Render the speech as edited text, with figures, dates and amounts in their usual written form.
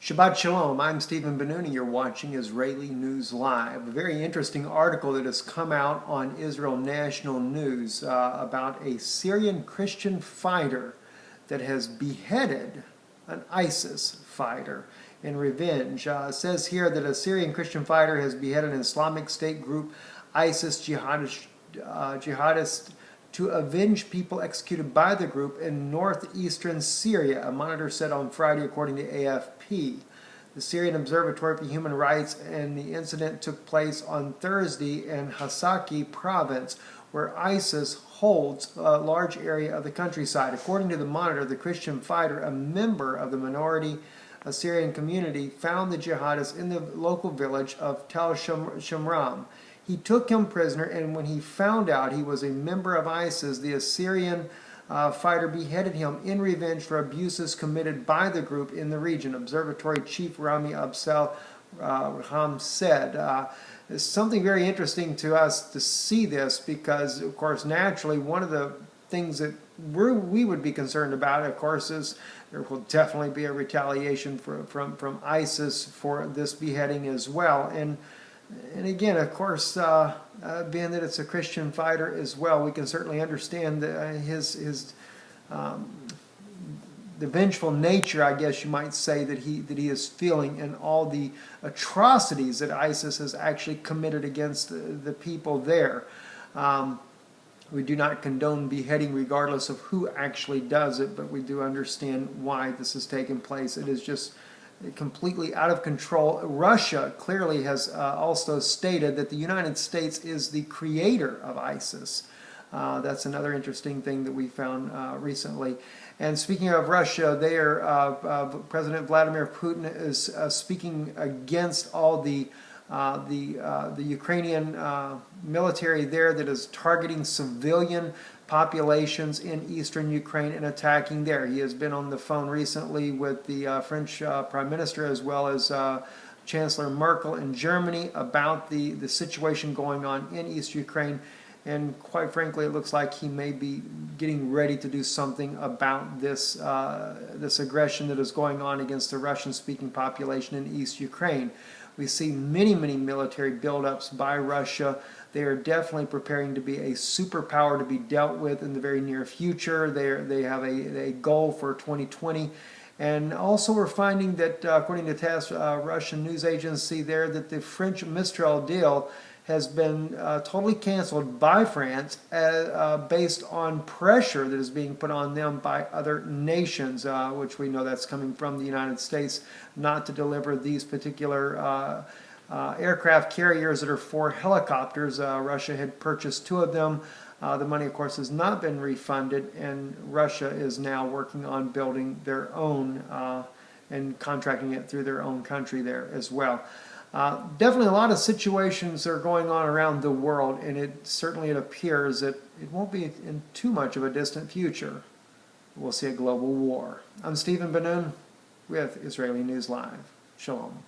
Shabbat Shalom, I'm Stephen Ben-Nun. You're watching Israeli News Live. A very interesting article that has come out on Israel National News about a Syrian Christian fighter that has beheaded an ISIS fighter in revenge. It says here that a Syrian Christian fighter has beheaded an Islamic State group, ISIS jihadist, to avenge people executed by the group in northeastern Syria, a monitor said on Friday, according to AFP. The Syrian Observatory for Human Rights and the incident took place on Thursday in Hasaki province, where ISIS holds a large area of the countryside. According to the monitor, the Christian fighter, a member of the minority Syrian community, found the jihadists in the local village of Tel Shamram. He took him prisoner, and when he found out he was a member of ISIS, the Assyrian fighter beheaded him in revenge for abuses committed by the group in the region. Observatory Chief Rami Absel Raham said. It's something very interesting to us to see this because, of course, naturally, one of the things that we would be concerned about, of course, is there will definitely be a retaliation from ISIS for this beheading as well. And again, of course, being that it's a Christian fighter as well, we can certainly understand his the vengeful nature, I guess you might say, that he is feeling, and all the atrocities that ISIS has actually committed against the people there. We do not condone beheading regardless of who actually does it, but we do understand why this has taken place. It is just completely out of control. Russia clearly has also stated that the United States is the creator of ISIS. That's another interesting thing that we found recently. And speaking of Russia, President Vladimir Putin is speaking against all the Ukrainian military there that is targeting civilian populations in eastern Ukraine and attacking there. He has been on the phone recently with the French Prime Minister as well as Chancellor Merkel in Germany about the situation going on in East Ukraine. And quite frankly, it looks like he may be getting ready to do something about this aggression that is going on against the Russian-speaking population in East Ukraine. We see many military buildups by Russia. They are definitely preparing to be a superpower to be dealt with in the very near future. They have a goal for 2020. And also we're finding that, according to TASS, Russian news agency there, that the French Mistral deal has been totally canceled by France based on pressure that is being put on them by other nations, which we know that's coming from the United States, not to deliver these particular aircraft carriers that are for helicopters. Russia had purchased 2 of them. The money, of course, has not been refunded, and Russia is now working on building their own and contracting it through their own country there as well. Definitely a lot of situations are going on around the world, and it appears that it won't be in too much of a distant future we'll see a global war. I'm Stephen Ben-Nun with Israeli News Live. Shalom.